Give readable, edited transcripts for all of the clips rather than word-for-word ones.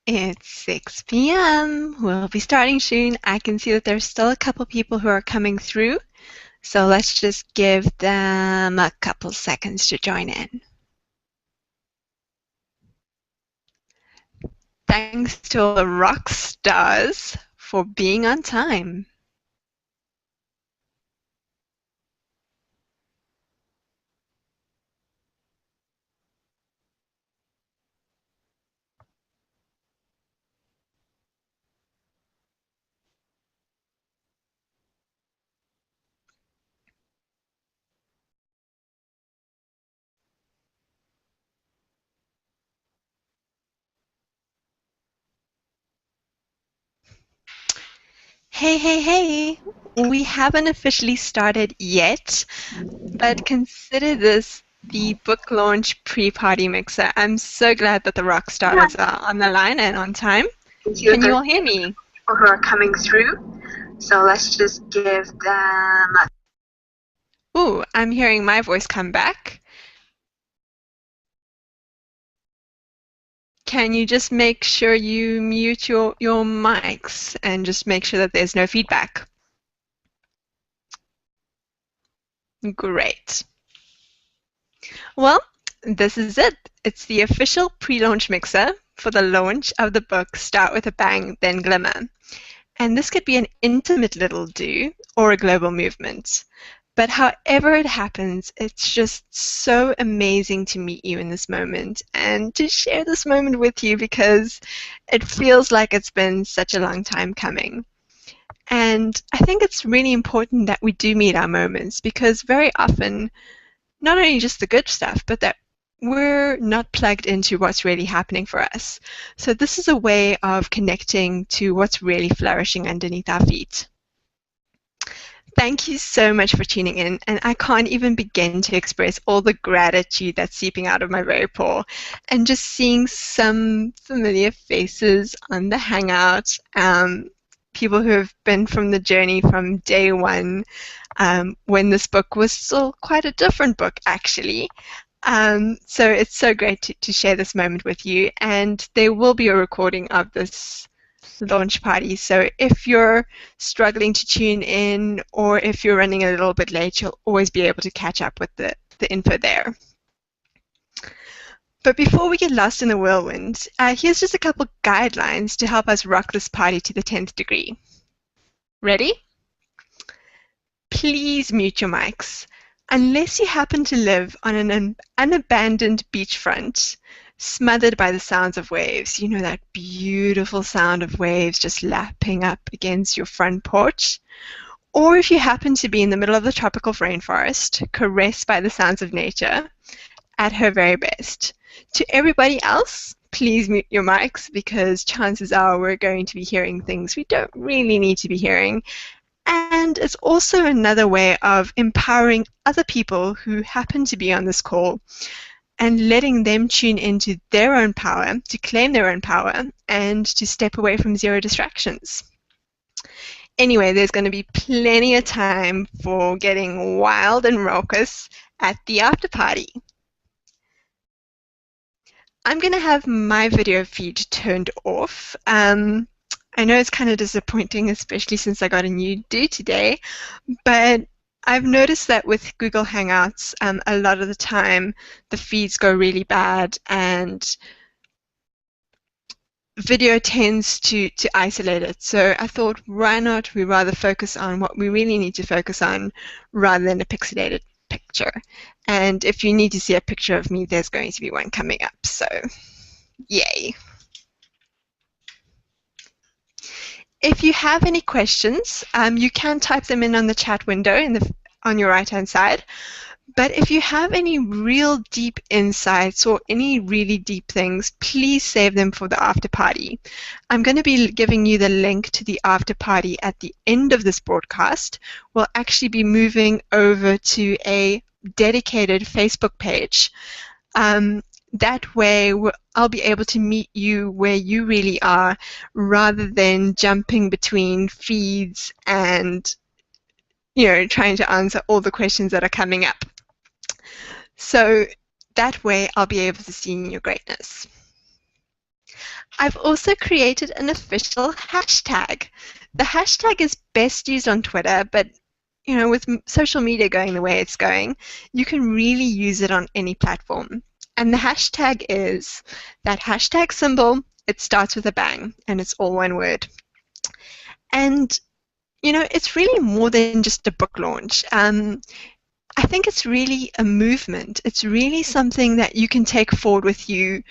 It's 6 p.m. We'll be starting soon. I can see that there's still a couple people who are coming through, so let's just give them a couple seconds to join in. Thanks to all the rock stars for being on time. Hey, hey, hey! We haven't officially started yet, but consider this the book launch pre-party mixer. I'm so glad that the rock stars are on the line and on time. Can you all hear me? People who are coming through, so let's just give them a... Ooh, I'm hearing my voice come back. Can you just make sure you mute your mics and just make sure that there's no feedback? Great. Well, this is it. It's the official pre-launch mixer for the launch of the book Start With a Bang, Then Glimmer. And this could be an intimate little do or a global movement. But however it happens, it's just so amazing to meet you in this moment and to share this moment with you because it feels like it's been such a long time coming. And I think it's really important that we do meet our moments because very often, not only just the good stuff, but that we're not plugged into what's really happening for us. So this is a way of connecting to what's really flourishing underneath our feet. Thank you so much for tuning in, and I can't even begin to express all the gratitude that's seeping out of my very pore. And just seeing some familiar faces on the Hangout, people who have been from the journey from day one, when this book was still quite a different book, actually. So it's so great to share this moment with you, and there will be a recording of this launch party. So if you're struggling to tune in or if you're running a little bit late, you'll always be able to catch up with the info there. But before we get lost in the whirlwind, here's just a couple guidelines to help us rock this party to the 10th degree. Ready? Please mute your mics. Unless you happen to live on an unabandoned beachfront, smothered by the sounds of waves, you know, that beautiful sound of waves just lapping up against your front porch. Or if you happen to be in the middle of the tropical rainforest, caressed by the sounds of nature, at her very best. To everybody else, please mute your mics because chances are we're going to be hearing things we don't really need to be hearing. And it's also another way of empowering other people who happen to be on this call and letting them tune into their own power, to claim their own power, and to step away from zero distractions. Anyway, there's going to be plenty of time for getting wild and raucous at the after party. I'm going to have my video feed turned off. I know it's kind of disappointing, especially since I got a new do today, but I've noticed that with Google Hangouts, a lot of the time the feeds go really bad and video tends to isolate it. So I thought, why not we rather focus on what we really need to focus on rather than a pixelated picture. And if you need to see a picture of me, there's going to be one coming up. So yay. If you have any questions, you can type them in on the chat window on your right-hand side. But if you have any real deep insights or any really deep things, please save them for the after party. I'm going to be giving you the link to the after party at the end of this broadcast. We'll actually be moving over to a dedicated Facebook page. That way, I'll be able to meet you where you really are rather than jumping between feeds and, you know, trying to answer all the questions that are coming up. So that way, I'll be able to see your greatness. I've also created an official hashtag. The hashtag is best used on Twitter, but with social media going the way it's going, you can really use it on any platform. And the hashtag is that hashtag symbol. It starts with a bang, and it's all one word. And it's really more than just a book launch. I think it's really a movement. It's really something that you can take forward with you,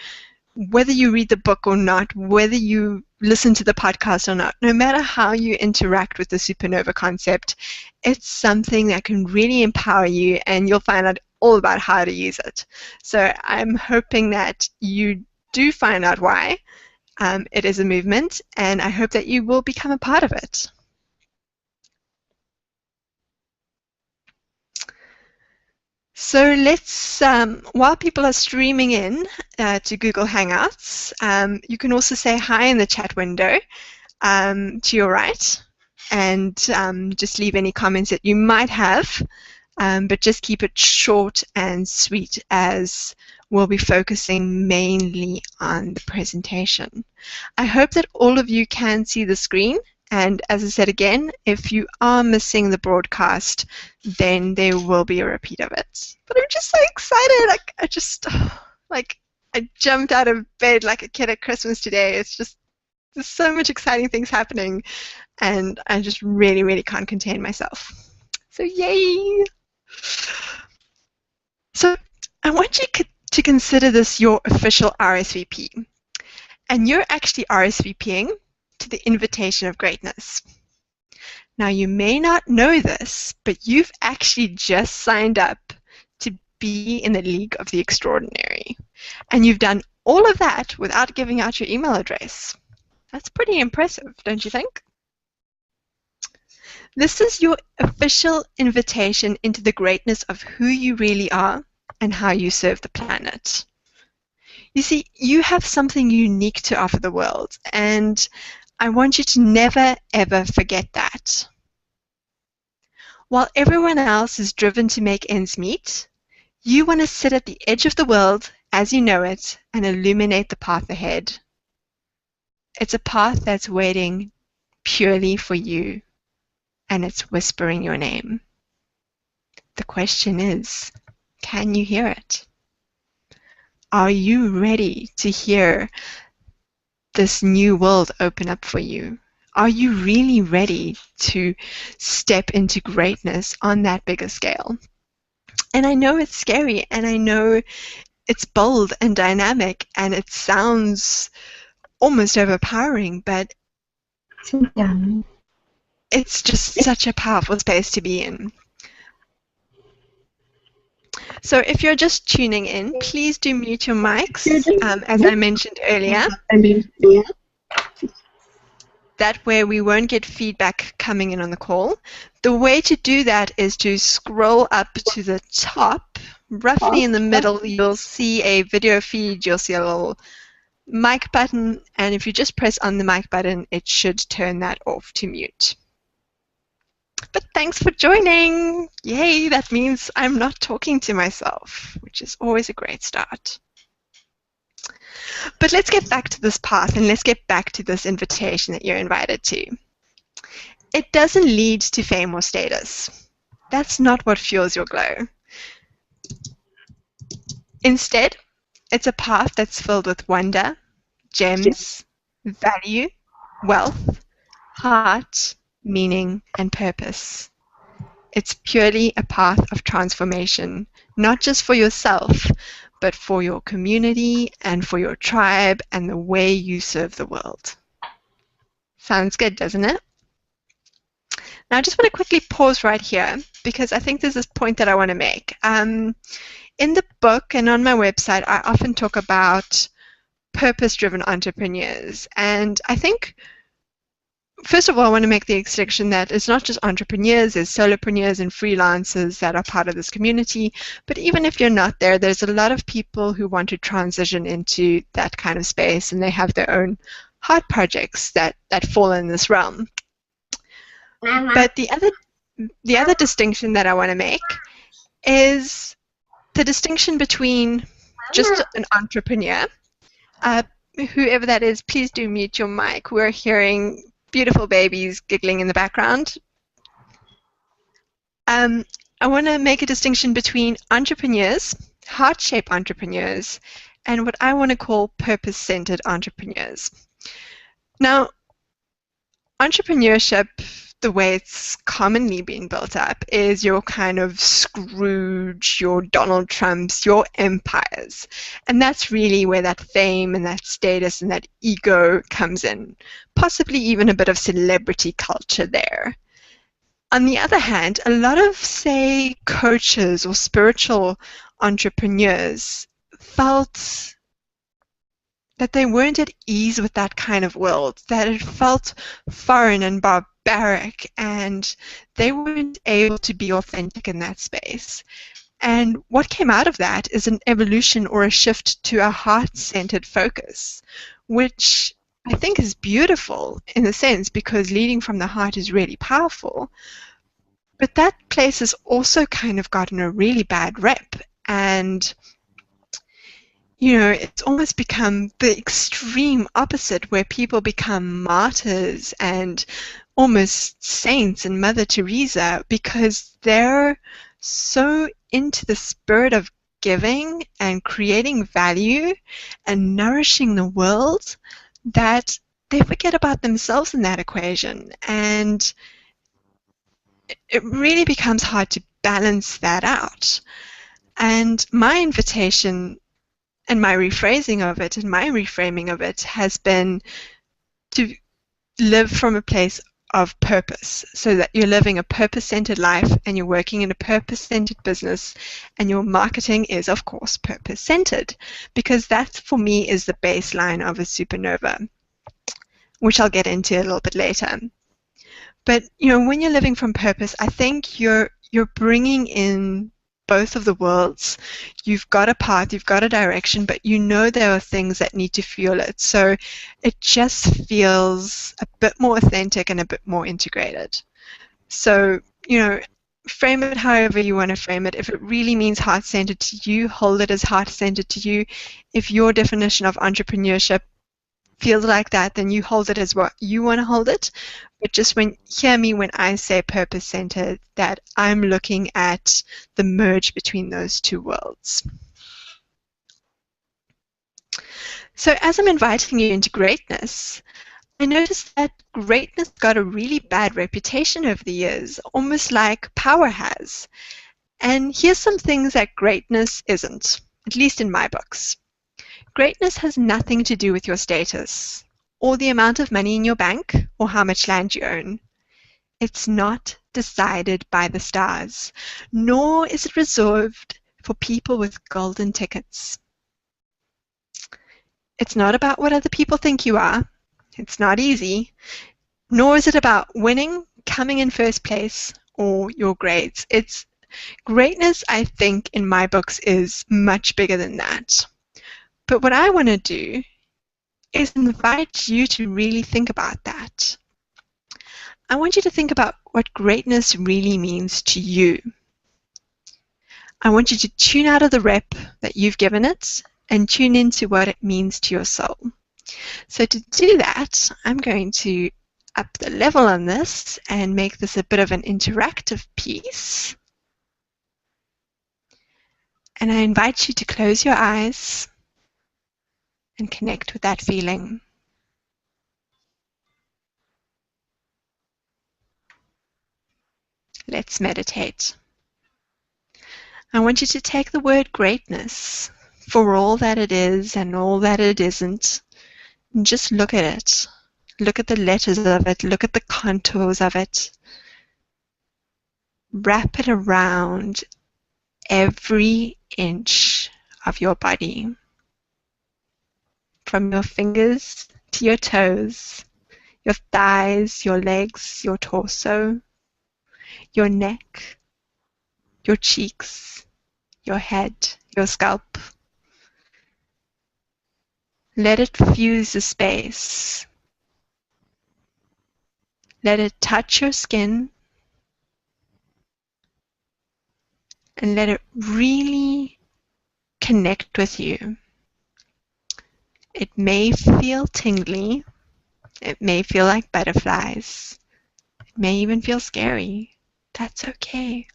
whether you read the book or not, whether you listen to the podcast or not, no matter how you interact with the supernova concept, it's something that can really empower you, and you'll find out all about how to use it. So I'm hoping that you do find out why it is a movement, and I hope that you will become a part of it. So let's, while people are streaming in to Google Hangouts, you can also say hi in the chat window to your right, and just leave any comments that you might have, but just keep it short and sweet, as we'll be focusing mainly on the presentation. I hope that all of you can see the screen. And as I said again, if you are missing the broadcast, then there will be a repeat of it. But I'm just so excited. I jumped out of bed like a kid at Christmas today. It's just, there's so much exciting things happening, and I just really, really can't contain myself. So yay! So I want you to consider this your official RSVP. And you're actually RSVPing to the invitation of greatness. Now, you may not know this, but you've actually just signed up to be in the League of the Extraordinary. And you've done all of that without giving out your email address. That's pretty impressive, don't you think? This is your official invitation into the greatness of who you really are and how you serve the planet. You see, you have something unique to offer the world, and I want you to never, ever forget that. While everyone else is driven to make ends meet, you want to sit at the edge of the world as you know it and illuminate the path ahead. It's a path that's waiting purely for you, and it's whispering your name. The question is, can you hear it? Are you ready to hear this new world open up for you? Are you really ready to step into greatness on that bigger scale? And I know it's scary, and I know it's bold and dynamic, and it sounds almost overpowering, but it's just such a powerful space to be in. So if you're just tuning in, please do mute your mics, as I mentioned earlier. That way we won't get feedback coming in on the call. The way to do that is to scroll up to the top. Roughly in the middle, you'll see a video feed, you'll see a little mic button, and if you just press on the mic button, it should turn that off to mute. But thanks for joining. Yay, that means I'm not talking to myself, which is always a great start. But let's get back to this path, and let's get back to this invitation that you're invited to. It doesn't lead to fame or status. That's not what fuels your glow. Instead, it's a path that's filled with wonder, gems, value, wealth, heart, meaning, and purpose. It's purely a path of transformation, not just for yourself, but for your community and for your tribe and the way you serve the world. Sounds good, doesn't it? Now I just want to quickly pause right here, because I think there's this point that I want to make. In the book and on my website, I often talk about purpose-driven entrepreneurs, and I think first of all, I want to make the distinction that it's not just entrepreneurs, there's solopreneurs and freelancers that are part of this community, but even if you're not there, there's a lot of people who want to transition into that kind of space, and they have their own heart projects that fall in this realm. But the other distinction that I want to make is the distinction between just an entrepreneur, whoever that is, please do mute your mic. We're hearing beautiful babies giggling in the background. I want to make a distinction between entrepreneurs, heart-shaped entrepreneurs, and what I want to call purpose-centered entrepreneurs. Now, entrepreneurship, the way it's commonly been built up, is your kind of Scrooge, your Donald Trumps, your empires. And that's really where that fame and that status and that ego comes in, possibly even a bit of celebrity culture there. On the other hand, a lot of, say, coaches or spiritual entrepreneurs felt that they weren't at ease with that kind of world, that it felt foreign and barbaric, and they weren't able to be authentic in that space. And what came out of that is an evolution or a shift to a heart-centered focus, which I think is beautiful in a sense because leading from the heart is really powerful. But that place has also kind of gotten a really bad rep, and it's almost become the extreme opposite where people become martyrs and almost saints and Mother Teresa because they're so into the spirit of giving and creating value and nourishing the world that they forget about themselves in that equation. And it really becomes hard to balance that out. And my invitation and my rephrasing of it and my reframing of it has been to live from a place of purpose, so that you're living a purpose-centered life and you're working in a purpose-centered business, and your marketing is, of course, purpose-centered, because that, for me, is the baseline of a supernova, which I'll get into a little bit later. But when you're living from purpose, I think you're bringing in both of the worlds. You've got a path, you've got a direction, but there are things that need to fuel it. So it just feels a bit more authentic and a bit more integrated. So, frame it however you want to frame it. If it really means heart-centered to you, hold it as heart-centered to you. If your definition of entrepreneurship feels like that, then you hold it as what you want to hold it. But just hear me when I say purpose-centered, that I'm looking at the merge between those two worlds. So as I'm inviting you into greatness, I noticed that greatness got a really bad reputation over the years, almost like power has. And here's some things that greatness isn't, at least in my books. Greatness has nothing to do with your status, or the amount of money in your bank, or how much land you own. It's not decided by the stars, nor is it reserved for people with golden tickets. It's not about what other people think you are. It's not easy. Nor is it about winning, coming in first place, or your grades. Greatness, I think, in my books is much bigger than that. But what I want to do is invite you to really think about that. I want you to think about what greatness really means to you. I want you to tune out of the rep that you've given it and tune into what it means to your soul. So to do that, I'm going to up the level on this and make this a bit of an interactive piece. And I invite you to close your eyes and connect with that feeling. Let's meditate. I want you to take the word greatness for all that it is and all that it isn't, and just look at it. Look at the letters of it. Look at the contours of it. Wrap it around every inch of your body, from your fingers to your toes, your thighs, your legs, your torso, your neck, your cheeks, your head, your scalp. Let it fuse the space. Let it touch your skin, and let it really connect with you. It may feel tingly. It may feel like butterflies. It may even feel scary. That's okay.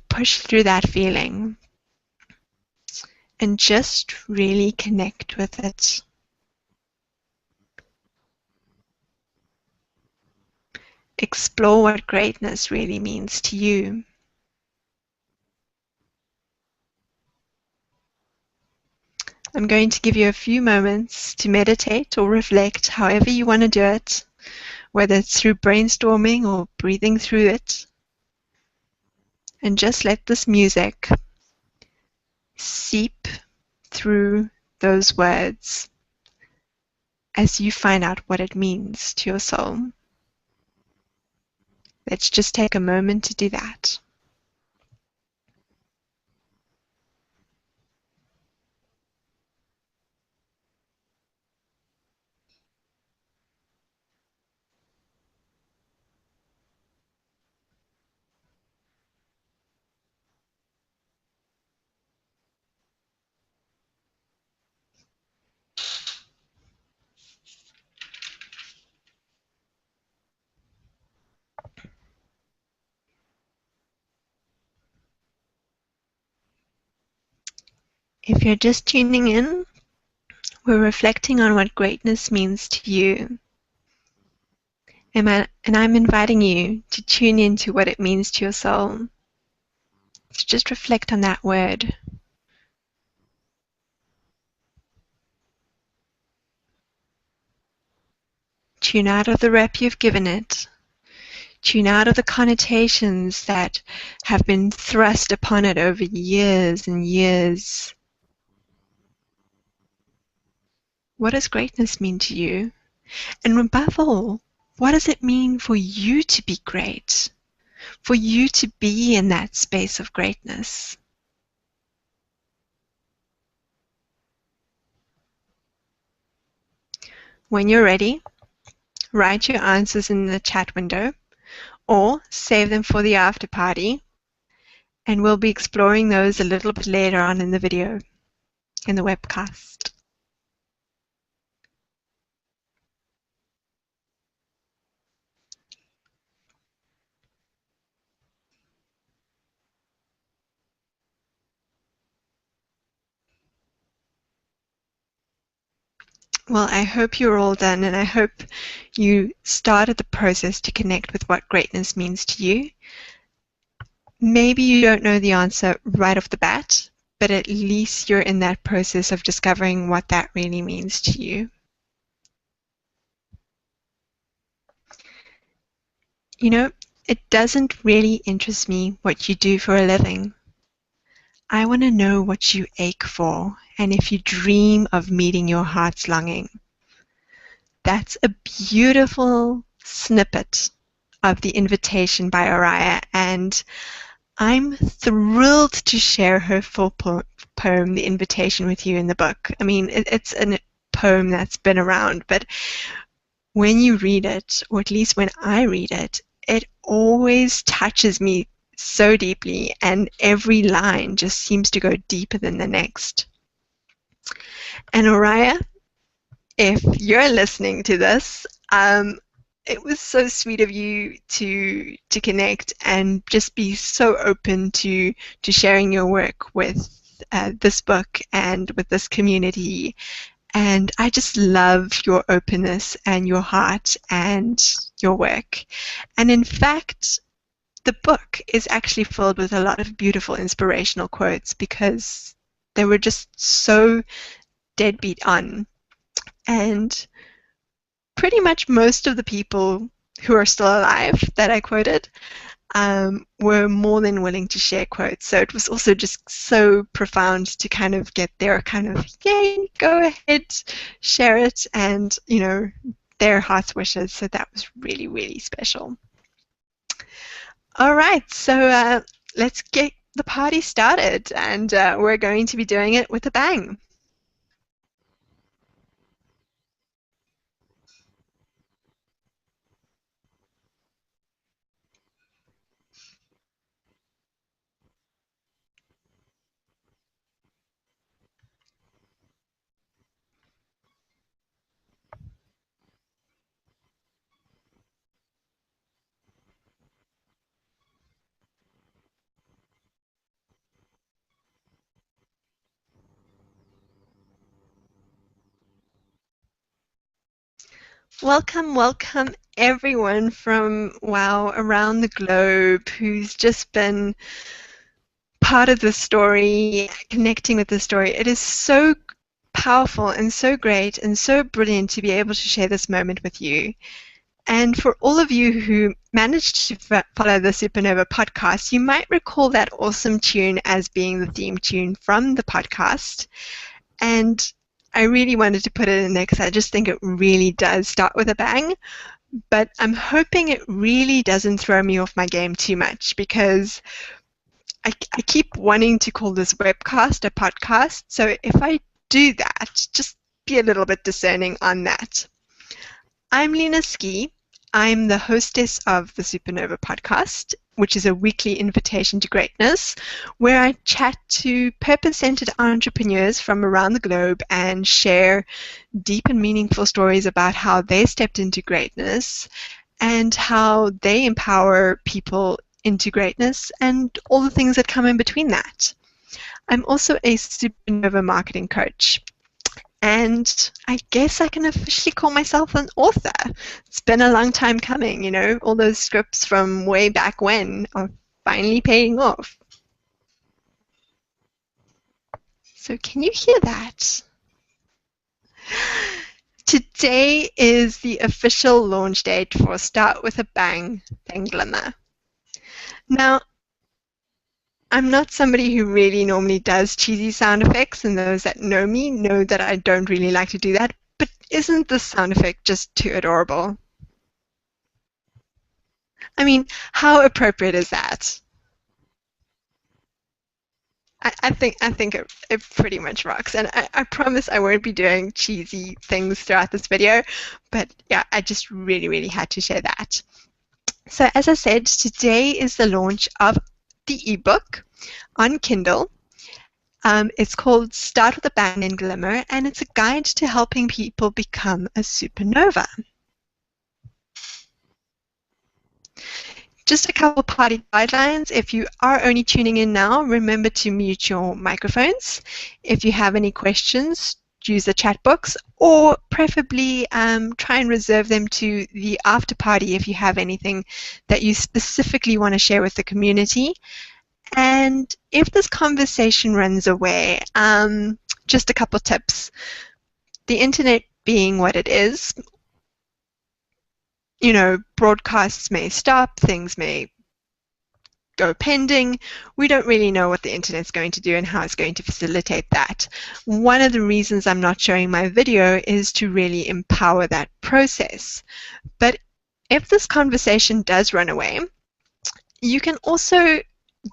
Push through that feeling and just really connect with it. Explore what greatness really means to you. I'm going to give you a few moments to meditate or reflect, however you want to do it, whether it's through brainstorming or breathing through it. And just let this music seep through those words as you find out what it means to your soul. Let's just take a moment to do that. If you're just tuning in, we're reflecting on what greatness means to you. And I'm inviting you to tune into what it means to your soul. To just reflect on that word. Tune out of the rep you've given it. Tune out of the connotations that have been thrust upon it over years and years. What does greatness mean to you? And above all, what does it mean for you to be great? For you to be in that space of greatness? When you're ready, write your answers in the chat window or save them for the after party, and we'll be exploring those a little bit later on in the video, in the webcast. Well, I hope you're all done, and I hope you started the process to connect with what greatness means to you. Maybe you don't know the answer right off the bat, but at least you're in that process of discovering what that really means to you. You know, it doesn't really interest me what you do for a living. I want to know what you ache for, and if you dream of meeting your heart's longing. That's a beautiful snippet of the invitation by Oriah, and I'm thrilled to share her full poem, The Invitation, with you in the book. I mean, it's a poem that's been around, but when you read it, or at least when I read it, it always touches me so deeply, and every line just seems to go deeper than the next. And Oriah, if you're listening to this, it was so sweet of you to connect and just be so open to sharing your work with this book and with this community. And I just love your openness and your heart and your work. And in fact, the book is actually filled with a lot of beautiful inspirational quotes because they were just so deadbeat on. And pretty much most of the people who are still alive that I quoted were more than willing to share quotes. So it was also just so profound to kind of get their kind of, yay, go ahead, share it, and, you know, their heart's wishes. So that was really, really special. All right, so let's get the party started, and we're going to be doing it with a bang. Welcome, welcome everyone from, wow, around the globe who's just been part of the story, connecting with the story. It is so powerful and so great and so brilliant to be able to share this moment with you. And for all of you who managed to follow the Supernova podcast, you might recall that awesome tune as being the theme tune from the podcast. And I really wanted to put it in there because I just think it really does start with a bang. But I'm hoping it really doesn't throw me off my game too much, because I keep wanting to call this webcast a podcast. So if I do that, just be a little bit discerning on that. I'm Lena Ski. I'm the hostess of the Supernova podcast, which is a weekly invitation to greatness, where I chat to purpose-centered entrepreneurs from around the globe and share deep and meaningful stories about how they stepped into greatness and how they empower people into greatness and all the things that come in between that. I'm also a Supernova marketing coach. And I guess I can officially call myself an author. It's been a long time coming, you know, all those scripts from way back when are finally paying off. So can you hear that? Today is the official launch date for Start With a Bang, then Glimmer. Now, I'm not somebody who really normally does cheesy sound effects, and those that know me know that I don't really like to do that, but isn't this sound effect just too adorable? I mean, how appropriate is that? I think it pretty much rocks, and I promise I won't be doing cheesy things throughout this video, but yeah, I just really had to share that. So as I said, today is the launch of the ebook on Kindle. It's called Start With a Bang and Glimmer, and it's a guide to helping people become a supernova. Just a couple party guidelines. If you are only tuning in now, remember to mute your microphones. If you have any questions, use the chat box, or preferably try and reserve them to the after party if you have anything that you specifically want to share with the community. And if this conversation runs away, just a couple tips. The internet being what it is, you know, broadcasts may stop, things may go pending. We don't really know what the internet's going to do and how it's going to facilitate that. One of the reasons I'm not showing my video is to really empower that process. But if this conversation does run away, you can also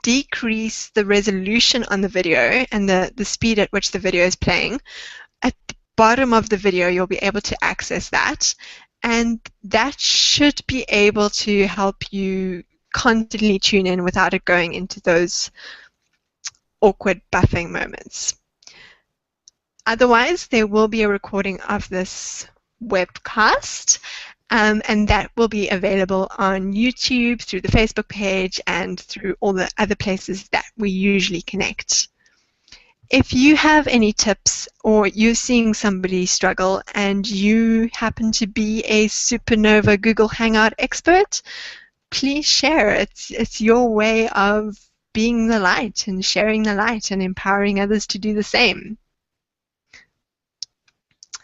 decrease the resolution on the video and the speed at which the video is playing. At the bottom of the video, you'll be able to access that, and that should be able to help you constantly tune in without it going into those awkward buffing moments. Otherwise, there will be a recording of this webcast, and that will be available on YouTube, through the Facebook page, and through all the other places that we usually connect. If you have any tips, or you're seeing somebody struggle and you happen to be a Supernova Google Hangout expert, please share. It's your way of being the light and sharing the light and empowering others to do the same.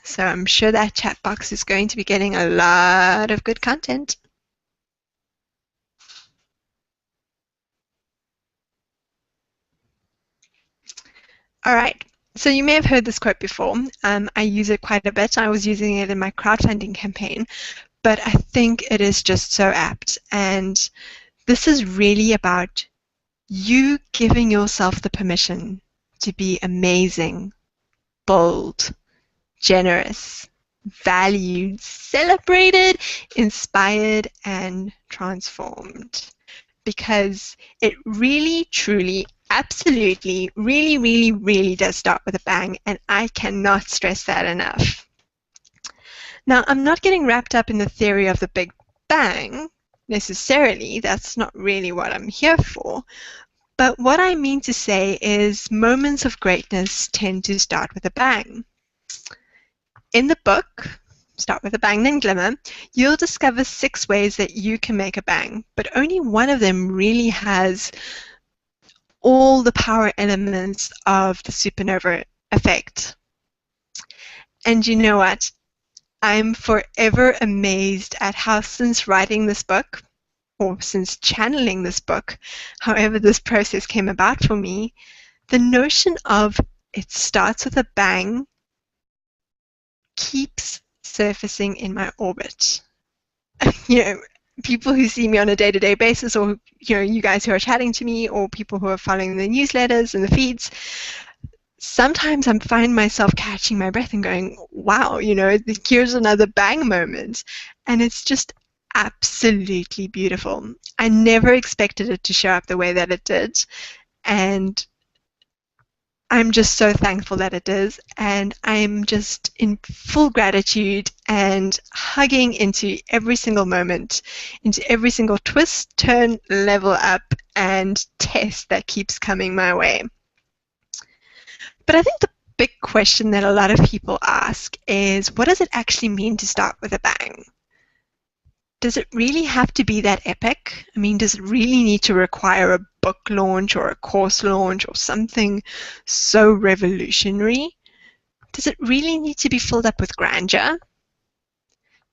So I'm sure that chat box is going to be getting a lot of good content. All right, so you may have heard this quote before. I use it quite a bit. I was using it in my crowdfunding campaign, but I think it is just so apt. And this is really about you giving yourself the permission to be amazing, bold, generous, valued, celebrated, inspired, and transformed. Because it really, truly, absolutely, really does start with a bang, and I cannot stress that enough. Now, I'm not getting wrapped up in the theory of the Big Bang necessarily. That's not really what I'm here for. But what I mean to say is moments of greatness tend to start with a bang. In the book, Start with a Bang Then Glimmer, you'll discover 6 ways that you can make a bang, but only one of them really has all the power elements of the supernova effect. And you know what? I'm forever amazed at how since writing this book, or since channeling this book, however this process came about for me, the notion of it starts with a bang keeps surfacing in my orbit. You know, people who see me on a day-to-day basis, or you guys who are chatting to me, or people who are following the newsletters and the feeds, sometimes I find myself catching my breath and going, wow, here's another bang moment. And it's just absolutely beautiful. I never expected it to show up the way that it did. And I'm just so thankful that it is. And I'm just in full gratitude and hugging into every single moment, into every single twist, turn, level up, and test that keeps coming my way. But I think the big question that a lot of people ask is, what does it actually mean to start with a bang? Does it really have to be that epic? I mean, does it really need to require a book launch or a course launch or something so revolutionary? Does it really need to be filled up with grandeur?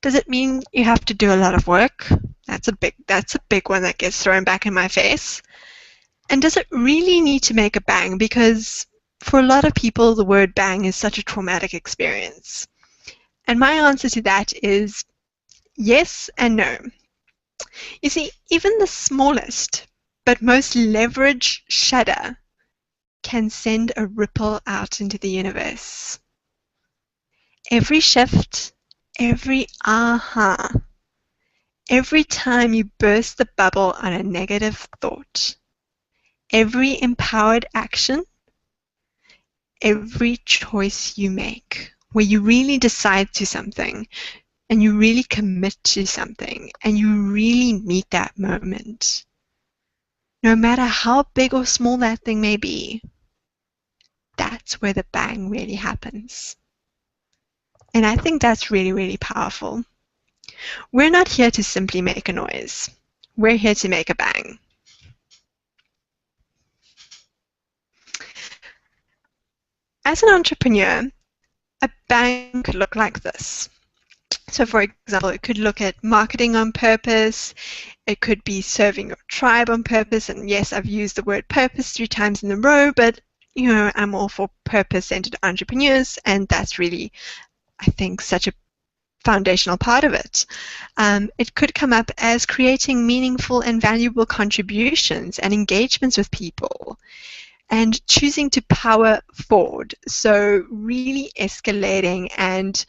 Does it mean you have to do a lot of work? That's a big one that gets thrown back in my face. And does it really need to make a bang? Because for a lot of people, the word bang is such a traumatic experience. And my answer to that is yes and no. You see, even the smallest but most leveraged shudder can send a ripple out into the universe. Every shift, every aha, every time you burst the bubble on a negative thought, every empowered action, every choice you make, where you really decide to something and you really commit to something and you really meet that moment, no matter how big or small that thing may be, that's where the bang really happens. And I think that's really, really powerful. We're not here to simply make a noise. We're here to make a bang. As an entrepreneur, a bang could look like this. So for example, it could look at marketing on purpose. It could be serving your tribe on purpose. And yes, I've used the word purpose 3 times in a row, but I'm all for purpose-centered entrepreneurs, and that's really, I think, such a foundational part of it. It could come up as creating meaningful and valuable contributions and engagements with people, and choosing to power forward. So really escalating and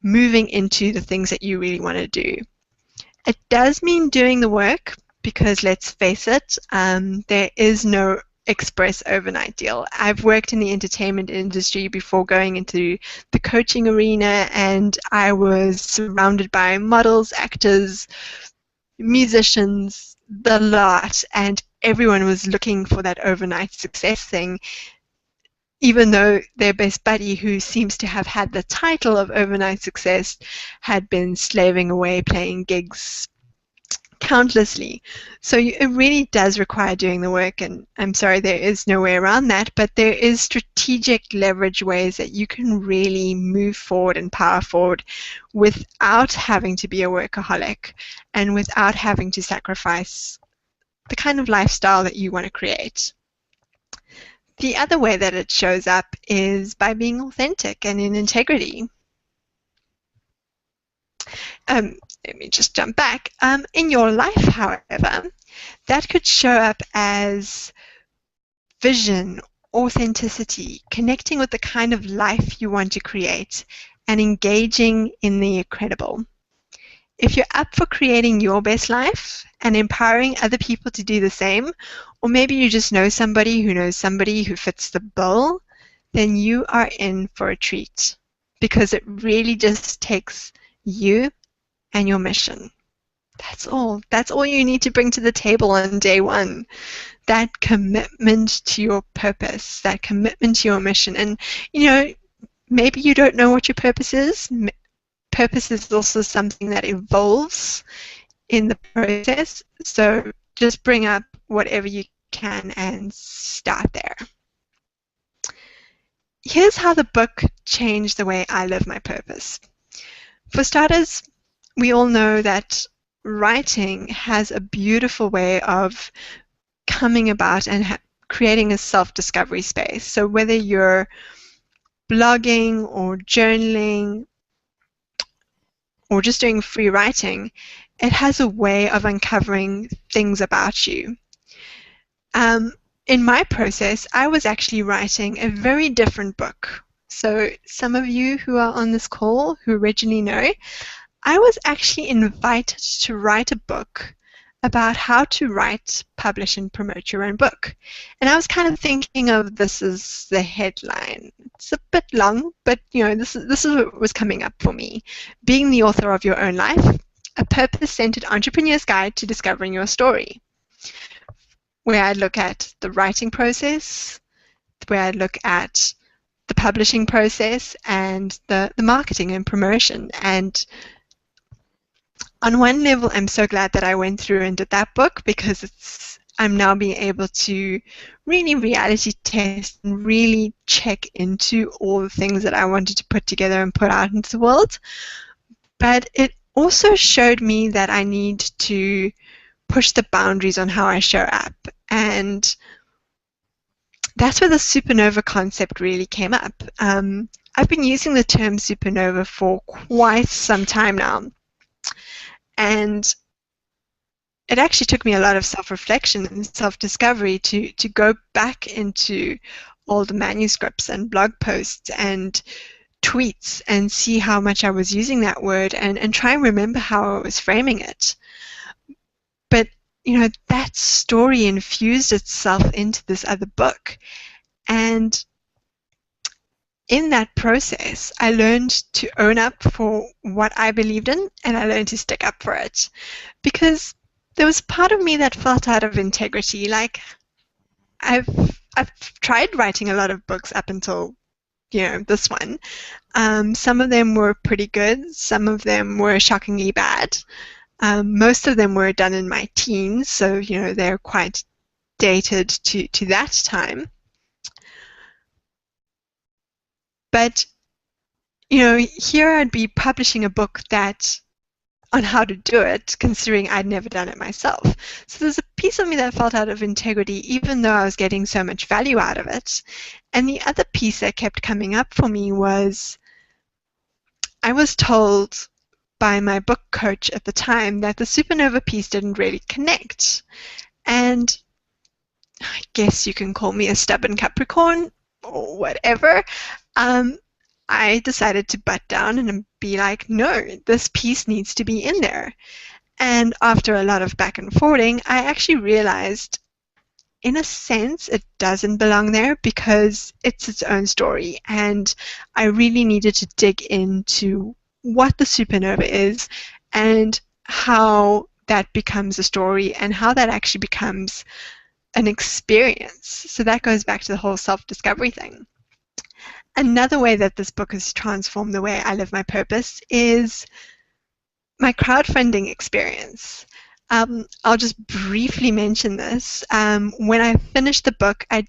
moving into the things that you really want to do. It does mean doing the work, because let's face it, there is no express overnight deal. I've worked in the entertainment industry before going into the coaching arena, and I was surrounded by models, actors, musicians, the lot, and everyone was looking for that overnight success thing, even though their best buddy, who seems to have had the title of overnight success, had been slaving away playing gigs countlessly. So it really does require doing the work, and I'm sorry, there is no way around that, but there is strategic leverage ways that you can really move forward and power forward without having to be a workaholic and without having to sacrifice the kind of lifestyle that you want to create. The other way that it shows up is by being authentic and in integrity. Let me just jump back. In your life, however, that could show up as vision, authenticity, connecting with the kind of life you want to create, and engaging in the incredible. If you're up for creating your best life and empowering other people to do the same, or maybe you just know somebody who knows somebody who fits the bill, then you are in for a treat, because it really just takes you and your mission. That's all. That's all you need to bring to the table on day one. That commitment to your purpose, that commitment to your mission. And, maybe you don't know what your purpose is. purpose is also something that evolves in the process. So just bring up whatever you can and start there. Here's how the book changed the way I live my purpose. For starters, we all know that writing has a beautiful way of coming about and creating a self-discovery space. So whether you're blogging or journaling or just doing free writing, it has a way of uncovering things about you. In my process, I was actually writing a very different book. So some of you who are on this call who originally know, I was actually invited to write a book about how to write, publish, and promote your own book. And I was kind of thinking of this as the headline. It's a bit long, but this is what was coming up for me. Being the author of your own life, a purpose-centered entrepreneur's guide to discovering your story, where I look at the writing process, where I look at the publishing process, and the marketing and promotion. And on one level, I'm so glad that I went through and did that book, because I'm now being able to really reality test and really check into all the things that I wanted to put together and put out into the world. But it also showed me that I need to push the boundaries on how I show up. And that's where the supernova concept really came up. I've been using the term supernova for quite some time now. And it actually took me a lot of self-reflection and self-discovery to go back into all the manuscripts and blog posts and tweets and see how much I was using that word and try and remember how I was framing it. But that story infused itself into this other book. And in that process, I learned to own up for what I believed in, and I learned to stick up for it. Because there was part of me that felt out of integrity. Like, I've tried writing a lot of books up until, this one. Some of them were pretty good. Some of them were shockingly bad. Most of them were done in my teens, so they're quite dated to that time. But here I'd be publishing a book on how to do it, considering I'd never done it myself. So there's a piece of me that felt out of integrity, even though I was getting so much value out of it. And the other piece that kept coming up for me was I was told by my book coach at the time that the supernova piece didn't really connect. And I guess you can call me a stubborn Capricorn or whatever. I decided to butt down and be like, no, this piece needs to be in there. And after a lot of back and forthing, I actually realized, in a sense, it doesn't belong there because it's its own story. And I really needed to dig into what the supernova is and how that becomes a story and how that actually becomes an experience. So that goes back to the whole self-discovery thing. Another way that this book has transformed the way I live my purpose is my crowdfunding experience. I'll just briefly mention this. When I finished the book, I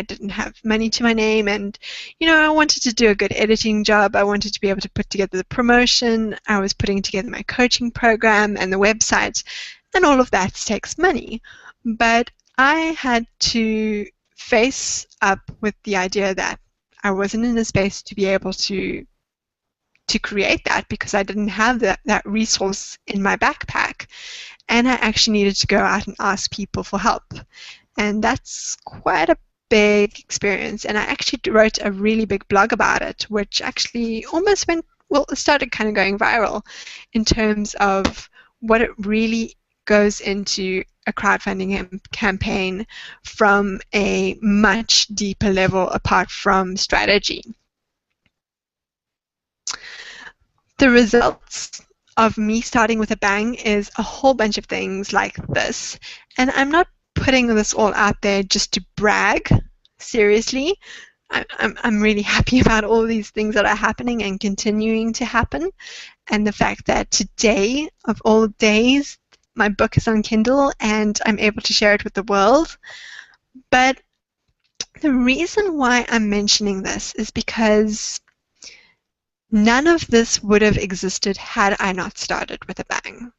didn't have money to my name, and I wanted to do a good editing job. I wanted to be able to put together the promotion. I was putting together my coaching program and the website, and all of that takes money. But I had to face up with the idea that I wasn't in a space to be able to create that because I didn't have that resource in my backpack, and I actually needed to go out and ask people for help. And that's quite a big experience, and I actually wrote a really big blog about it, which actually almost it started kind of going viral in terms of what it really goes into a crowdfunding campaign from a much deeper level apart from strategy. The results of me starting with a bang is a whole bunch of things like this. And I'm not putting this all out there just to brag. Seriously, I'm really happy about all these things that are happening and continuing to happen. and the fact that today, of all days, my book is on Kindle and I'm able to share it with the world. But the reason why I'm mentioning this is because none of this would have existed had I not started with a bang.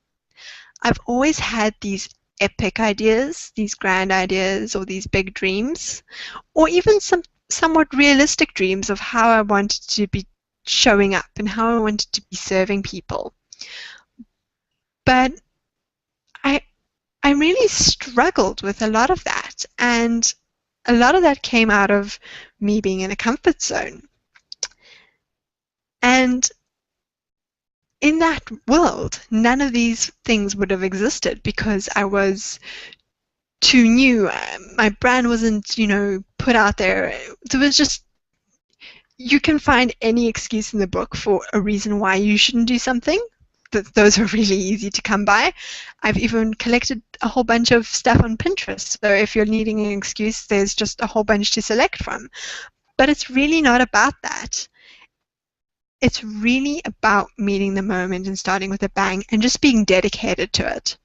I've always had these epic ideas, these grand ideas, or these big dreams, or even some somewhat realistic dreams of how I wanted to be showing up and how I wanted to be serving people. But I I really struggled with a lot of that, and a lot of that came out of me being in a comfort zone. And in that world, none of these things would have existed because I was too new. My brand wasn't, put out there. It was just, you can find any excuse in the book for a reason why you shouldn't do something. Those are really easy to come by. I've even collected a whole bunch of stuff on Pinterest. So if you're needing an excuse, there's just a whole bunch to select from. But it's really not about that. It's really about meeting the moment and starting with a bang and just being dedicated to it.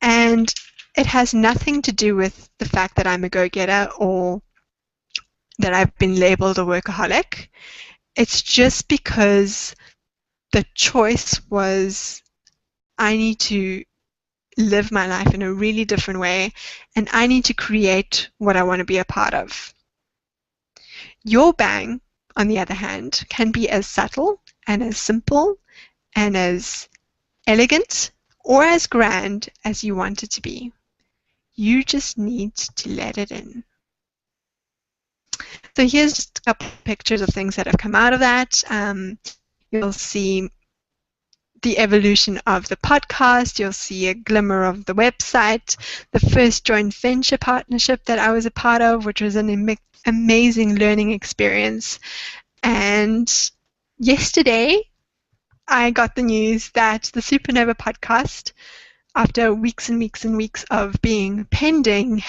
And it has nothing to do with the fact that I'm a go-getter or that I've been labeled a workaholic. It's just because the choice was I need to live my life in a really different way and I need to create what I want to be a part of. Your bang, on the other hand, can be as subtle and as simple and as elegant or as grand as you want it to be. You just need to let it in. So here's just a couple of pictures of things that have come out of that. You'll see the evolution of the podcast. You'll see a glimmer of the website, the first joint venture partnership that I was a part of, which was an amazing learning experience. And yesterday, I got the news that the Supernova podcast, after weeks and weeks and weeks of being pending,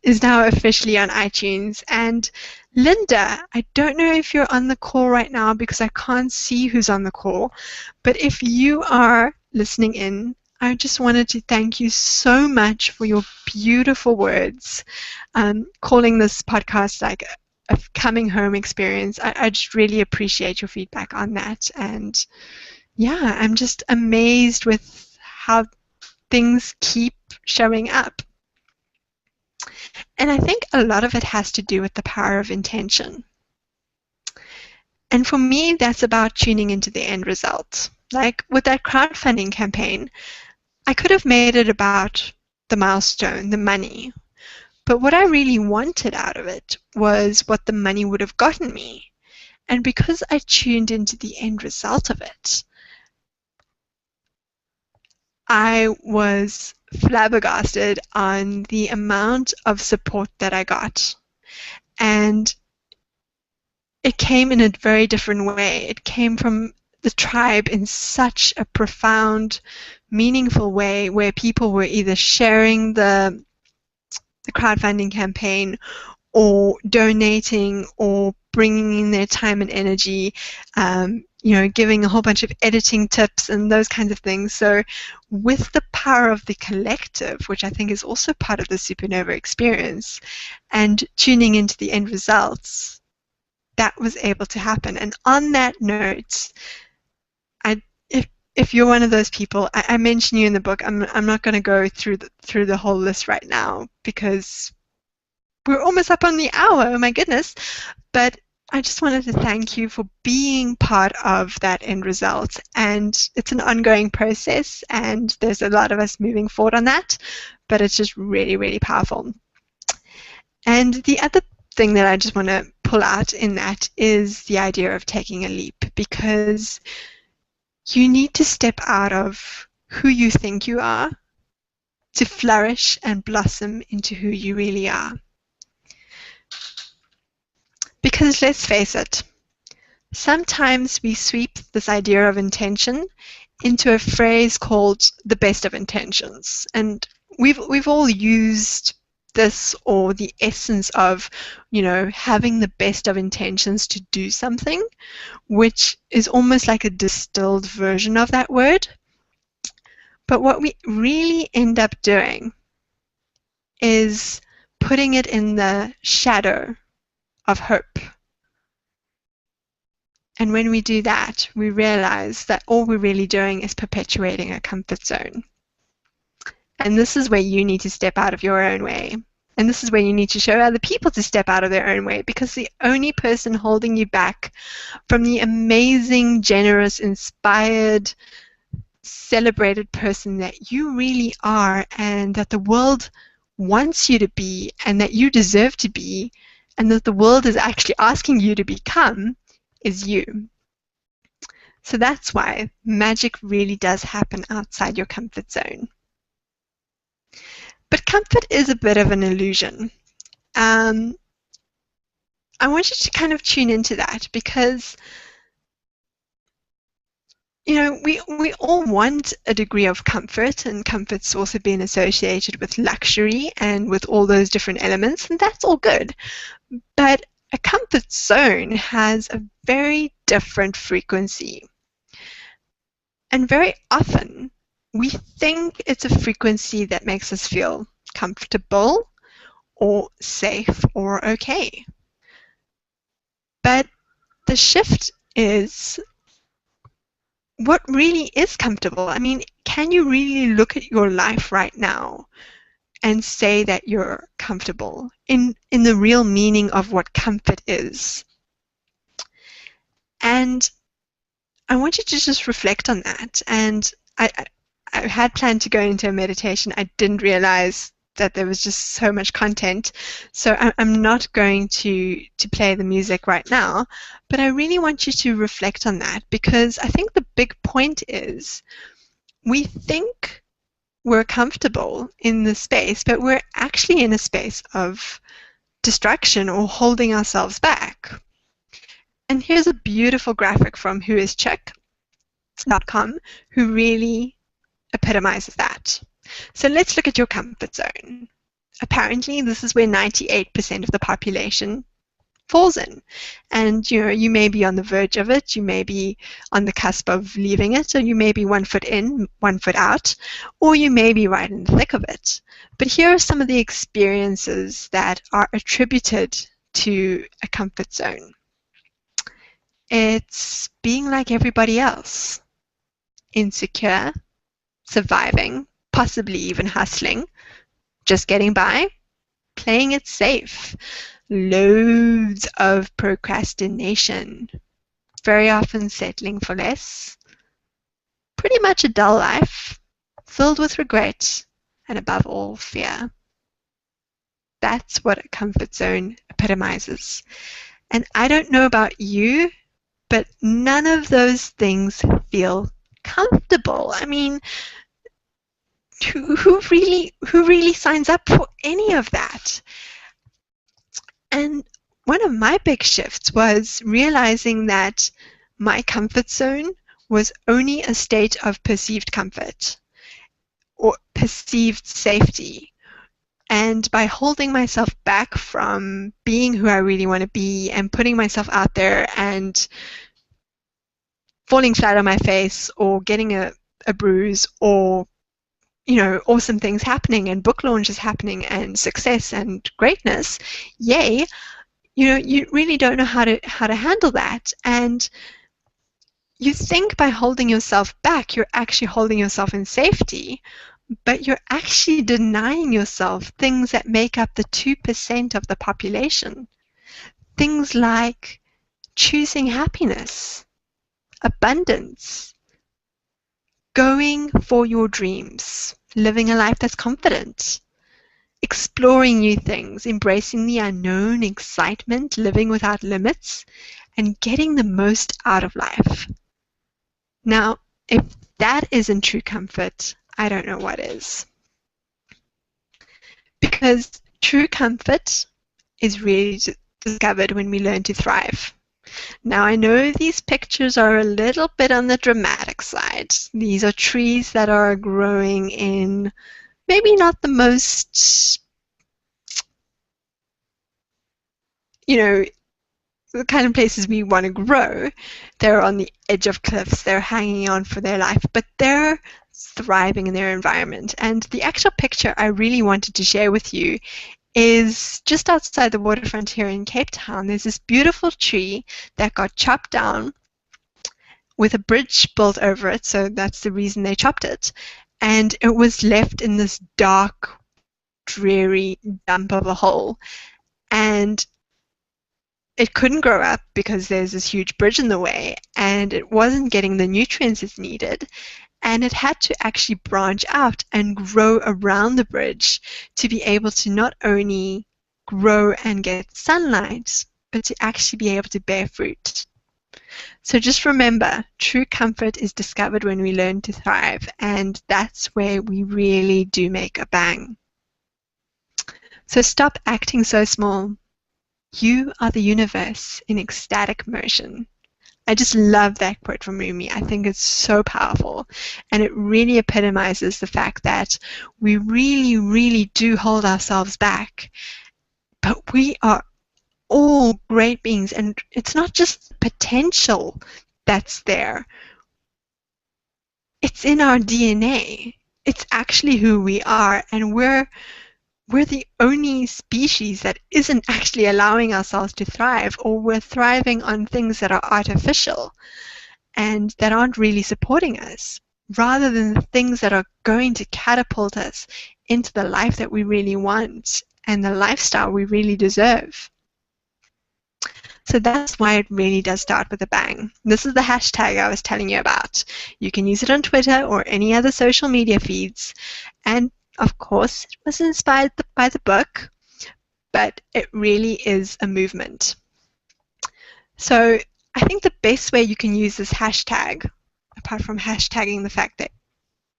is now officially on iTunes. And Linda, I don't know if you're on the call right now because I can't see who's on the call, but if you are listening in, I just wanted to thank you so much for your beautiful words, calling this podcast like a coming home experience. I just really appreciate your feedback on that. And yeah, I'm just amazed with how things keep showing up. And I think a lot of it has to do with the power of intention. And for me, that's about tuning into the end result. Like with that crowdfunding campaign, I could have made it about the milestone, the money. But what I really wanted out of it was what the money would have gotten me. And because I tuned into the end result of it, I was flabbergasted on the amount of support that I got. And it came in a very different way. It came from the tribe in such a profound, meaningful way where people were either sharing the crowdfunding campaign or donating or bringing in their time and energy, giving a whole bunch of editing tips and those kinds of things. So with the power of the collective, which I think is also part of the Supernova experience, and tuning into the end results, that was able to happen. And on that note, if you're one of those people, I mention you in the book. I'm not going to go through the whole list right now because we're almost up on the hour. Oh my goodness! But I just wanted to thank you for being part of that end result. And it's an ongoing process, and there's a lot of us moving forward on that. But it's just really, really powerful. And the other thing that I just want to pull out in that is the idea of taking a leap, because you need to step out of who you think you are to flourish and blossom into who you really are. Because let's face it, sometimes we sweep this idea of intention into a phrase called the best of intentions. And we've all used this, or the essence of, having the best of intentions to do something, which is almost like a distilled version of that word. But what we really end up doing is putting it in the shadow of hope. And when we do that, we realize that all we're really doing is perpetuating a comfort zone. And this is where you need to step out of your own way. And this is where you need to show other people to step out of their own way, because the only person holding you back from the amazing, generous, inspired, celebrated person that you really are, and that the world wants you to be, and that you deserve to be, and that the world is actually asking you to become, is you. So that's why magic really does happen outside your comfort zone. But comfort is a bit of an illusion. I want you to kind of tune into that, because we all want a degree of comfort, and comfort's also been associated with luxury and with all those different elements, and that's all good. But a comfort zone has a very different frequency. And very often, we think it's a frequency that makes us feel comfortable or safe or okay. But the shift is, what really is comfortable? I mean, can you really look at your life right now and say that you're comfortable in the real meaning of what comfort is? And I want you to just reflect on that. And I had planned to go into a meditation. I didn't realize that there was just so much content. So I'm not going to play the music right now, but I really want you to reflect on that, because I think the big point is, we think we're comfortable in the space, but we're actually in a space of distraction or holding ourselves back. And here's a beautiful graphic from whoischuck.com who really epitomizes that. So let's look at your comfort zone. Apparently, this is where 98% of the population falls in. And you may be on the verge of it, you may be on the cusp of leaving it, or you may be 1 foot in, 1 foot out, or you may be right in the thick of it. But here are some of the experiences that are attributed to a comfort zone. It's being like everybody else, insecure, surviving, possibly even hustling, just getting by, playing it safe, loads of procrastination, very often settling for less, pretty much a dull life, filled with regret, and above all, fear. That's what a comfort zone epitomizes. And I don't know about you, but none of those things feel comfortable. I mean, who really signs up for any of that? And one of my big shifts was realizing that my comfort zone was only a state of perceived comfort or perceived safety. And by holding myself back from being who I really want to be and putting myself out there and falling flat on my face or getting a bruise, or awesome things happening and book launches happening and success and greatness, yay, you really don't know how to handle that. And you think by holding yourself back, you're actually holding yourself in safety, but you're actually denying yourself things that make up the 2% of the population. Things like choosing happiness, abundance, going for your dreams, living a life that's confident, exploring new things, embracing the unknown, excitement, living without limits, and getting the most out of life. Now, if that isn't true comfort, I don't know what is. Because true comfort is really discovered when we learn to thrive. Now, I know these pictures are a little bit on the dramatic side. These are trees that are growing in maybe not the most you know, the kind of places we want to grow. They're on the edge of cliffs, they're hanging on for their life, but they're thriving in their environment. And the actual picture I really wanted to share with you is just outside the waterfront here in Cape Town. There's this beautiful tree that got chopped down with a bridge built over it, so that's the reason they chopped it. And it was left in this dark, dreary dump of a hole. And it couldn't grow up because there's this huge bridge in the way, and it wasn't getting the nutrients it needed. And it had to actually branch out and grow around the bridge to be able to not only grow and get sunlight, but to actually be able to bear fruit. So just remember, true comfort is discovered when we learn to thrive, and that's where we really do make a bang. So stop acting so small. You are the universe in ecstatic motion. I just love that quote from Rumi. I think it's so powerful, and it really epitomizes the fact that we really, really do hold ourselves back, but we are all great beings, and it's not just the potential that's there. It's in our DNA. It's actually who we are, and we're the only species that isn't actually allowing ourselves to thrive, or we're thriving on things that are artificial and that aren't really supporting us, rather than the things that are going to catapult us into the life that we really want and the lifestyle we really deserve. So that's why it really does start with a bang. This is the hashtag I was telling you about. You can use it on Twitter or any other social media feeds. And of course, it was inspired by the book, but it really is a movement. So I think the best way you can use this hashtag, apart from hashtagging the fact that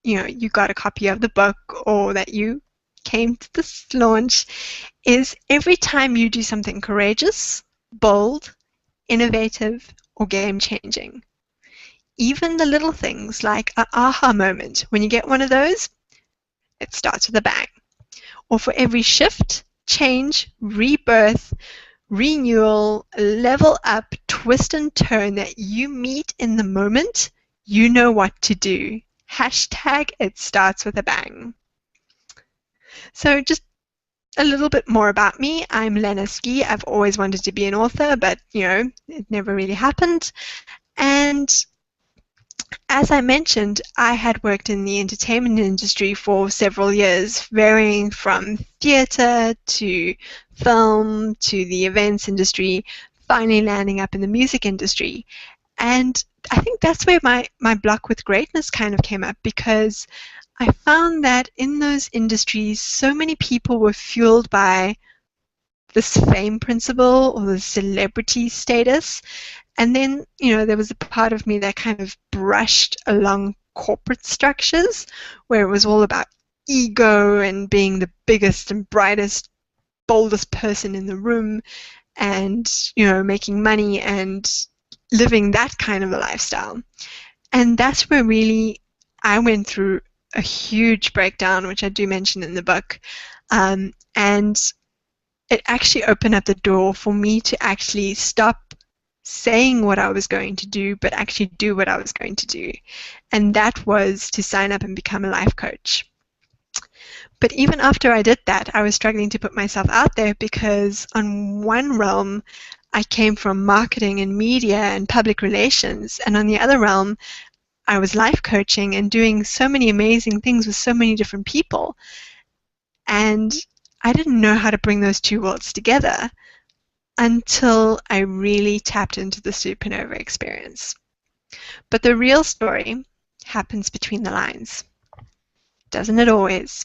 you got a copy of the book or that you came to this launch, is every time you do something courageous, bold, innovative, or game-changing. Even the little things like an aha moment. When you get one of those, it starts with a bang. Or for every shift, change, rebirth, renewal, level up, twist and turn that you meet in the moment, you know what to do. Hashtag it starts with a bang. So just a little bit more about me. I'm Lena Ski. I've always wanted to be an author, but it never really happened. And as I mentioned, I had worked in the entertainment industry for several years, varying from theater to film to the events industry, finally landing up in the music industry. And I think that's where my block with greatness kind of came up, because I found that in those industries, so many people were fueled by this fame principle or the celebrity status. And then, there was a part of me that kind of brushed along corporate structures where it was all about ego and being the biggest and brightest, boldest person in the room and, making money and living that kind of a lifestyle. And that's where really I went through a huge breakdown, which I do mention in the book. And it actually opened up the door for me to actually stop saying what I was going to do, but actually do what I was going to do. And that was to sign up and become a life coach. But even after I did that, I was struggling to put myself out there, because on one realm, I came from marketing and media and public relations, and on the other realm, I was life coaching and doing so many amazing things with so many different people. And I didn't know how to bring those two worlds together until I really tapped into the supernova experience. But the real story happens between the lines. Doesn't it always?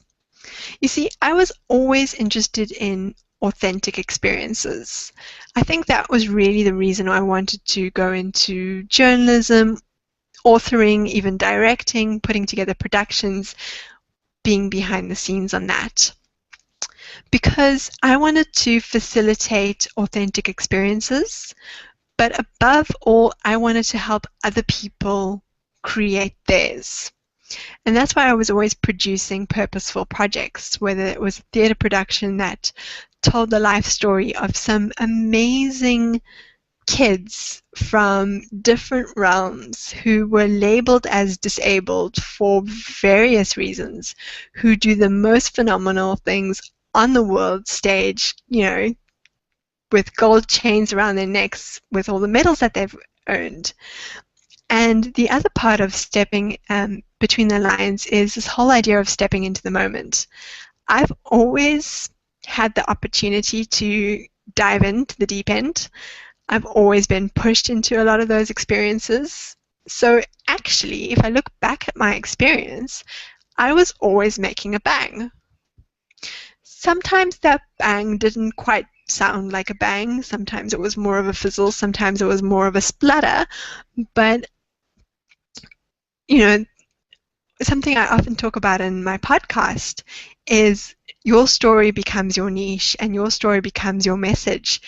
You see, I was always interested in authentic experiences. I think that was really the reason I wanted to go into journalism, authoring, even directing, putting together productions, being behind the scenes on that. Because I wanted to facilitate authentic experiences, but above all, I wanted to help other people create theirs. And that's why I was always producing purposeful projects, whether it was a theatre production that told the life story of some amazing kids from different realms who were labeled as disabled for various reasons, who do the most phenomenal things on the world stage, with gold chains around their necks, with all the medals that they've earned. And the other part of stepping between the lines is this whole idea of stepping into the moment. I've always had the opportunity to dive into the deep end. I've always been pushed into a lot of those experiences. So actually, if I look back at my experience, I was always making a bang. Sometimes that bang didn't quite sound like a bang. Sometimes it was more of a fizzle. Sometimes it was more of a splutter. But, something I often talk about in my podcast is your story becomes your niche and your story becomes your message.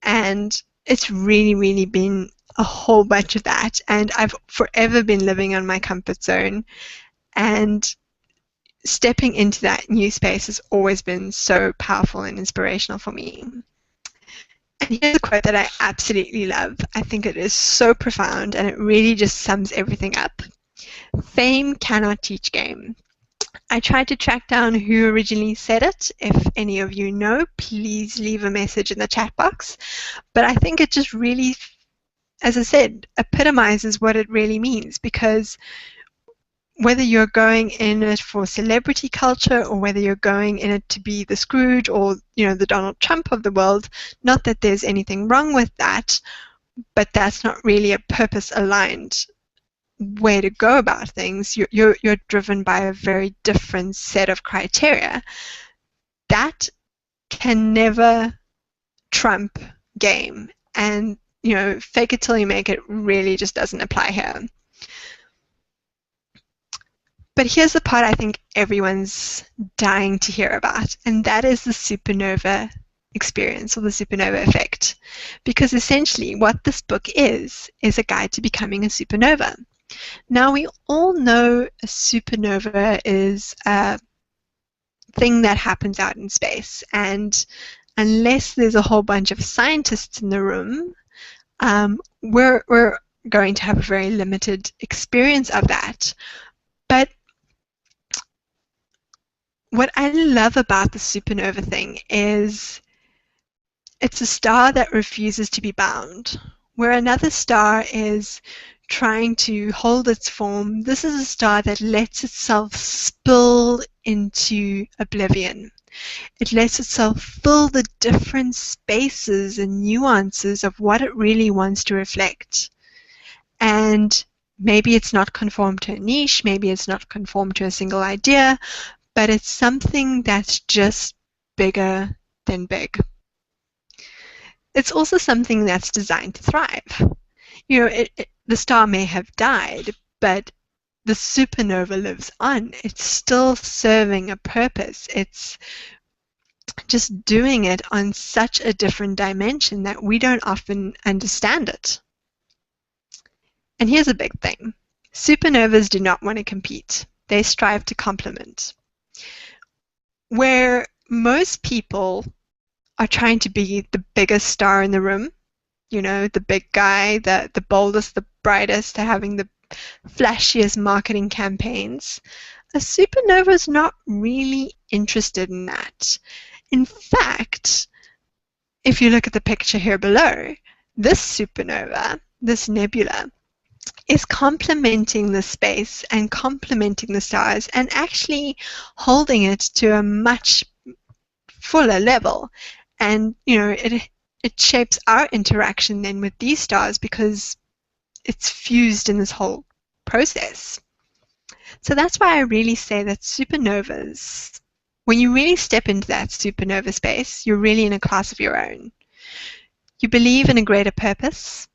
And it's really, really been a whole bunch of that. And I've forever been living on my comfort zone. And stepping into that new space has always been so powerful and inspirational for me. And here's a quote that I absolutely love. I think it is so profound and it really just sums everything up. Fame cannot teach game. I tried to track down who originally said it. If any of you know, please leave a message in the chat box. But I think it just really, as I said, epitomizes what it really means, because whether you're going in it for celebrity culture or whether you're going in it to be the Scrooge or, the Donald Trump of the world, not that there's anything wrong with that, but that's not really a purpose-aligned way to go about things. You're driven by a very different set of criteria. That can never trump game. And, fake it till you make it really just doesn't apply here. But here's the part I think everyone's dying to hear about, and that is the supernova experience or the supernova effect. Because essentially what this book is a guide to becoming a supernova. Now, we all know a supernova is a thing that happens out in space, and unless there's a whole bunch of scientists in the room, we're going to have a very limited experience of that. But what I love about the supernova thing is it's a star that refuses to be bound. Where another star is trying to hold its form, this is a star that lets itself spill into oblivion. It lets itself fill the different spaces and nuances of what it really wants to reflect. And maybe it's not conformed to a niche, maybe it's not conformed to a single idea, but it's something that's just bigger than big. It's also something that's designed to thrive. The star may have died, but the supernova lives on. It's still serving a purpose. It's just doing it on such a different dimension that we don't often understand it. And here's a big thing. Supernovas do not want to compete. They strive to complement. Where most people are trying to be the biggest star in the room, the big guy, the boldest, the brightest, having the flashiest marketing campaigns, a supernova is not really interested in that. In fact, if you look at the picture here below, this supernova, this nebula, is complementing the space and complementing the stars and actually holding it to a much fuller level. And, it shapes our interaction then with these stars because it's fused in this whole process. So that's why I really say that supernovas, when you really step into that supernova space, you're really in a class of your own. You believe in a greater purpose,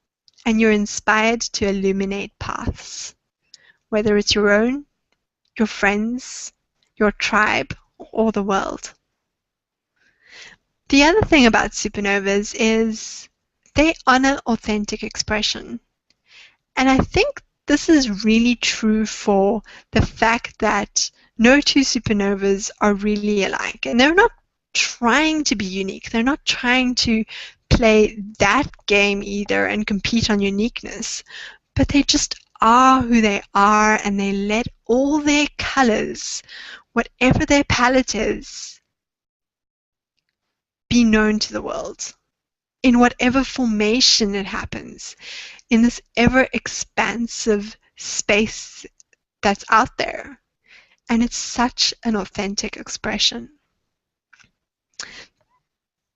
and you're inspired to illuminate paths, whether it's your own, your friends, your tribe, or the world. The other thing about supernovas is they honor authentic expression. And I think this is really true for the fact that no two supernovas are really alike. And they're not trying to be unique. They're not trying to play that game either and compete on uniqueness, but they just are who they are, and they let all their colors, whatever their palette is, be known to the world in whatever formation it happens, in this ever expansive space that's out there. And it's such an authentic expression.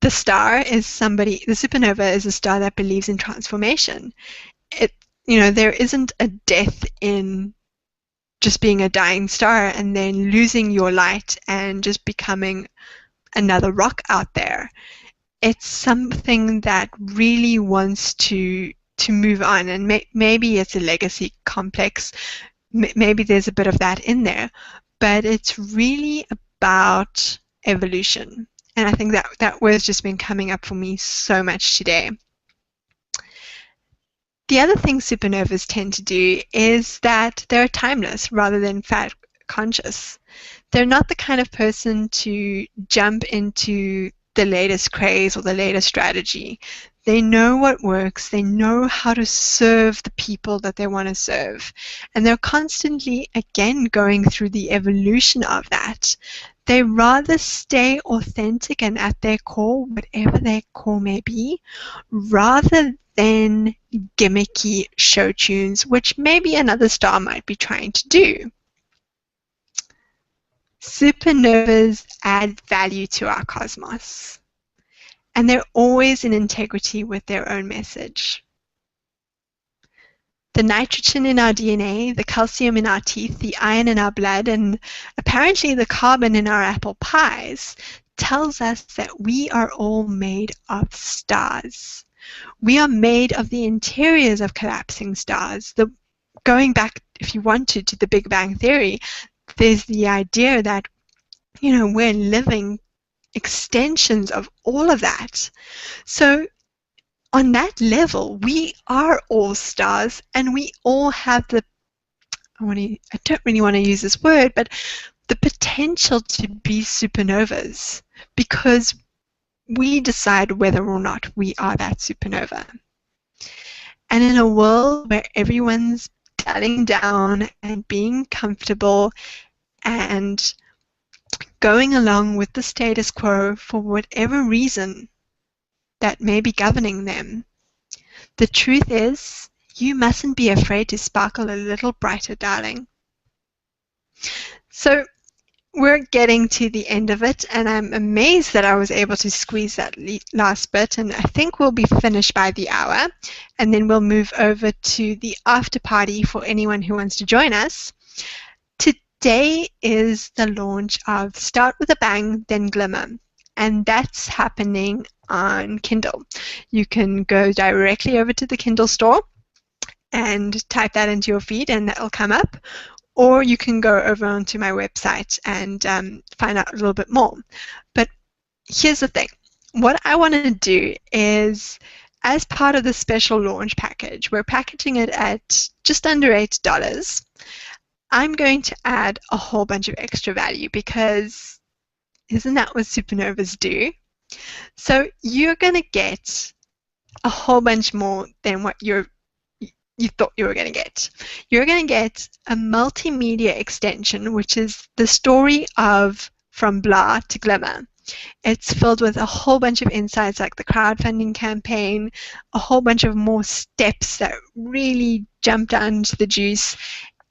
The supernova is a star that believes in transformation. There isn't a death in just being a dying star and then losing your light and just becoming another rock out there. It's something that really wants to move on, and maybe it's a legacy complex. Maybe there's a bit of that in there, but it's really about evolution. And I think that word's just been coming up for me so much today. The other thing supernovas tend to do is that they're timeless rather than fat conscious. They're not the kind of person to jump into the latest craze or the latest strategy. They know what works. They know how to serve the people that they want to serve. And they're constantly, again, going through the evolution of that. They rather stay authentic and at their core, whatever their core may be, rather than gimmicky show tunes, which maybe another star might be trying to do. Supernovas add value to our cosmos, and they're always in integrity with their own message. The nitrogen in our DNA, the calcium in our teeth, the iron in our blood, and apparently the carbon in our apple pies tells us that we are all made of stars. We are made of the interiors of collapsing stars. Going back, if you want to the Big Bang Theory, there's the idea that, we're living extensions of all of that. So on that level, we are all stars, and we all have I don't really want to use this word, but the potential to be supernovas, because we decide whether or not we are that supernova. And in a world where everyone's dialing down and being comfortable and going along with the status quo for whatever reason that may be governing them, the truth is, you mustn't be afraid to sparkle a little brighter, darling. So we're getting to the end of it, and I'm amazed that I was able to squeeze that last bit, and I think we'll be finished by the hour, and then we'll move over to the after party for anyone who wants to join us. Today is the launch of Start With a Bang, Then Glimmer, and that's happening on Kindle. You can go directly over to the Kindle store and type that into your feed, and that'll come up. Or you can go over onto my website and find out a little bit more. But here's the thing. What I want to do is, as part of the special launch package, we're packaging it at just under $8. I'm going to add a whole bunch of extra value, because isn't that what supernovas do? So you're going to get a whole bunch more than what you thought you were going to get. You're going to get a multimedia extension, which is the story of From Blah to Glimmer. It's filled with a whole bunch of insights like the crowdfunding campaign, a whole bunch of more steps that really jump down into the juice,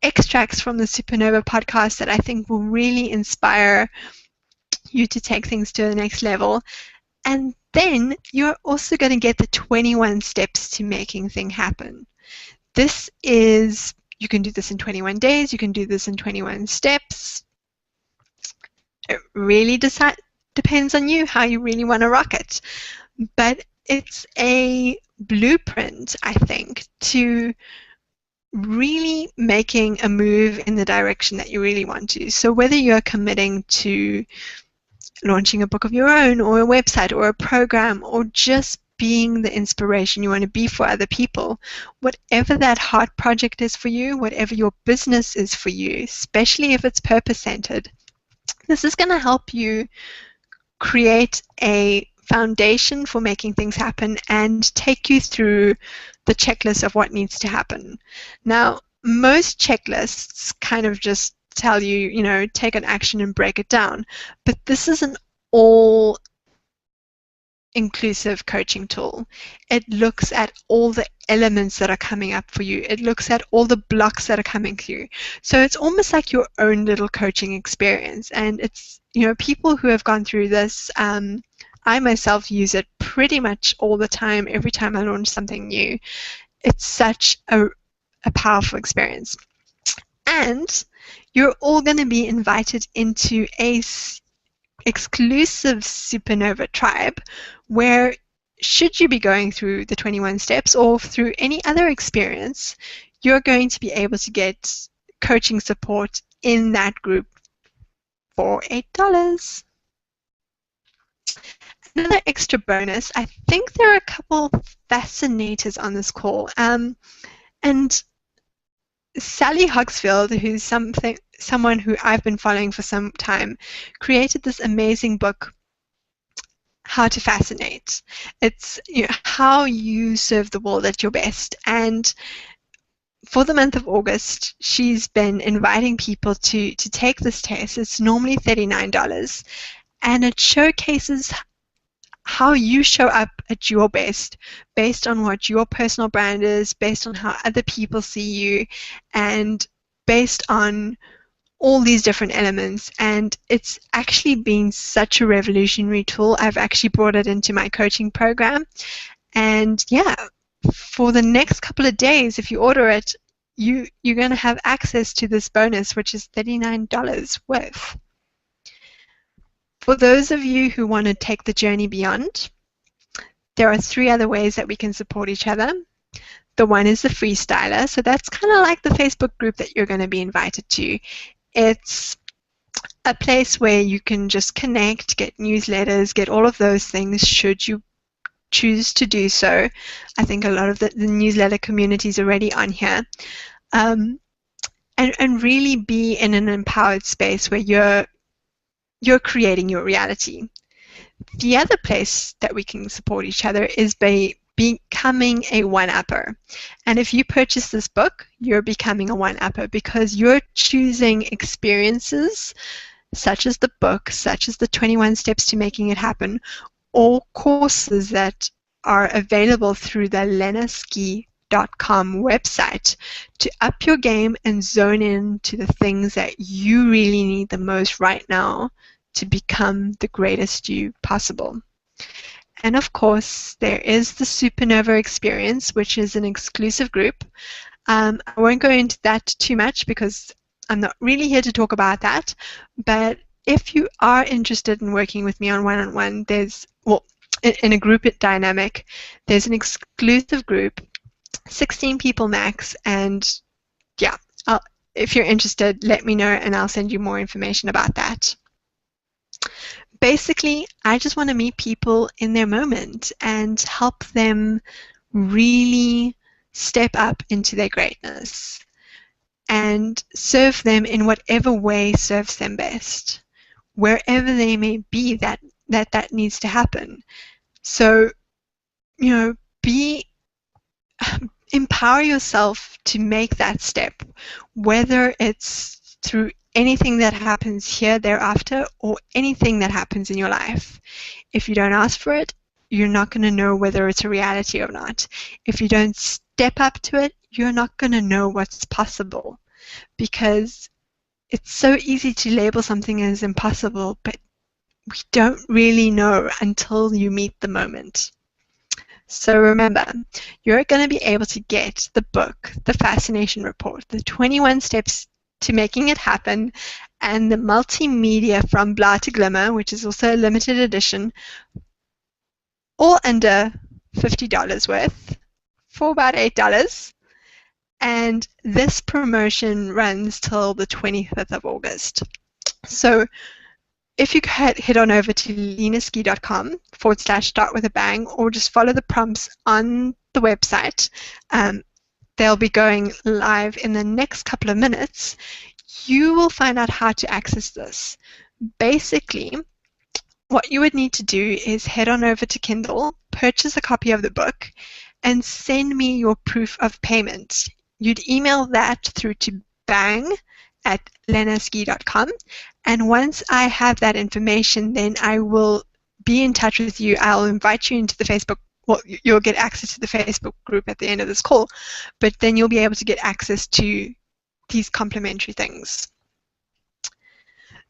extracts from the Supernova podcast that I think will really inspire you to take things to the next level. And then you're also going to get the 21 steps to making things happen. You can do this in 21 days, you can do this in 21 steps. It really depends on you how you really want to rock it. But it's a blueprint, I think, to really making a move in the direction that you really want to. So whether you're committing to launching a book of your own, or a website, or a program, or just being the inspiration you want to be for other people, whatever that heart project is for you, whatever your business is for you, especially if it's purpose-centered, this is going to help you create a foundation for making things happen and take you through the checklist of what needs to happen. Now, most checklists kind of just tell you, take an action and break it down, but this is an all inclusive coaching tool. It looks at all the elements that are coming up for you. It looks at all the blocks that are coming through. So it's almost like your own little coaching experience. And it's, people who have gone through this, I myself use it pretty much all the time, every time I launch something new. It's such a powerful experience. And you're all going to be invited into a exclusive Supernova tribe where, should you be going through the 21 steps or through any other experience, you're going to be able to get coaching support in that group for $8. Another extra bonus, I think there are a couple fascinators on this call. And Sally Hogsfield, who's someone who I've been following for some time, created this amazing book, How to Fascinate. It's how you serve the world at your best. And for the month of August, she's been inviting people to take this test. It's normally $39, and it showcases how you show up at your best based on what your personal brand is, based on how other people see you, and based on all these different elements. And it's actually been such a revolutionary tool. I've actually brought it into my coaching program. And yeah, for the next couple of days, if you order it, you're going to have access to this bonus, which is $39 worth. For those of you who want to take the journey beyond, there are 3 other ways that we can support each other. The one is the Freestyler. So that's kind of like the Facebook group that you're going to be invited to. It's a place where you can just connect, get newsletters, get all of those things should you choose to do so. I think a lot of the newsletter community is already on here. And really be in an empowered space where you're creating your reality. The other place that we can support each other is by becoming a one-upper. And if you purchase this book, you're becoming a one-upper because you're choosing experiences such as the book, such as the 21 Steps to Making It Happen, or courses that are available through the lenaski.com website to up your game and zone in to the things that you really need the most right now to become the greatest you possible. And of course, there is the Supernova Experience, which is an exclusive group. I won't go into that too much because I'm not really here to talk about that. But if you are interested in working with me on one-on-one, in a group dynamic, there's an exclusive group, 16 people max, and yeah, if you're interested, let me know and I'll send you more information about that. Basically, I just want to meet people in their moment and help them really step up into their greatness and serve them in whatever way serves them best, wherever they may be that needs to happen. So, empower yourself to make that step, whether it's through anything that happens here thereafter or anything that happens in your life. If you don't ask for it, you're not going to know whether it's a reality or not. If you don't step up to it, you're not going to know what's possible, because it's so easy to label something as impossible, but we don't really know until you meet the moment. So remember, you're going to be able to get the book, the Fascination Report, the 21 Steps to Making It Happen, and the multimedia From Blah to Glimmer, which is also a limited edition, all under $50 worth for about $8. And this promotion runs till the 25th of August. So if you head on over to lenaski.com/startwithabang, or just follow the prompts on the website, they'll be going live in the next couple of minutes. You will find out how to access this. Basically, what you would need to do is head on over to Kindle, purchase a copy of the book, and send me your proof of payment. You'd email that through to bang@lenaski.com, and once I have that information, then I will be in touch with you. I'll invite you into the Facebook. Well, you'll get access to the Facebook group at the end of this call, but then you'll be able to get access to these complimentary things.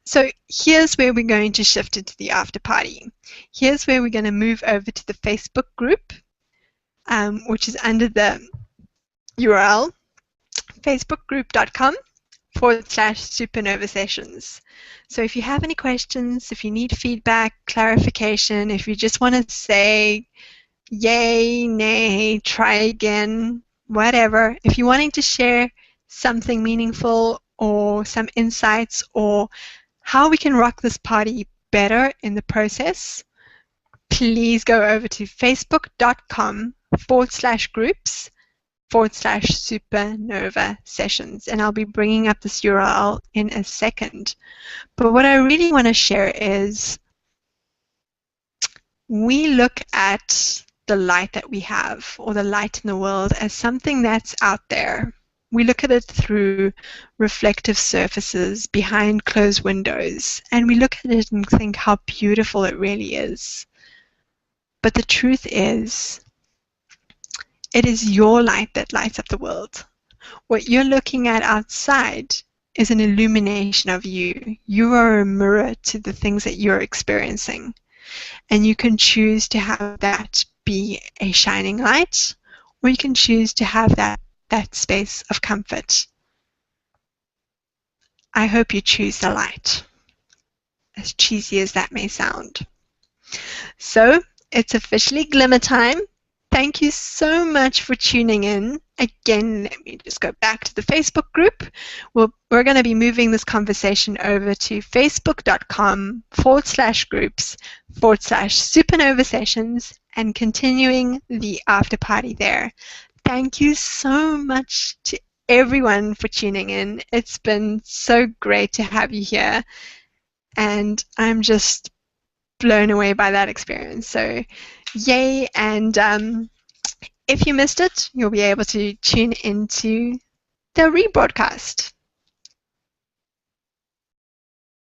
So here's where we're going to shift into the after party. Here's where we're going to move over to the Facebook group, which is under the URL facebookgroup.com/supernova sessions. So if you have any questions, if you need feedback, clarification, if you just want to say yay, nay, try again, whatever, if you're wanting to share something meaningful or some insights or how we can rock this party better in the process, please go over to facebook.com/groups/supernova sessions, and I'll be bringing up this URL in a second. But what I really want to share is we look at the light that we have, or the light in the world, as something that's out there. We look at it through reflective surfaces behind closed windows, and we look at it and think how beautiful it really is. But the truth is, it is your light that lights up the world. What you're looking at outside is an illumination of you. You are a mirror to the things that you're experiencing. And you can choose to have that be a shining light, or you can choose to have that space of comfort. I hope you choose the light, as cheesy as that may sound. So, it's officially glimmer time. Thank you so much for tuning in. Again, let me just go back to the Facebook group. We're going to be moving this conversation over to facebook.com/groups/supernova sessions and continuing the after party there. Thank you so much to everyone for tuning in. It's been so great to have you here, and I'm just blown away by that experience. So yay, and if you missed it, you'll be able to tune into the rebroadcast.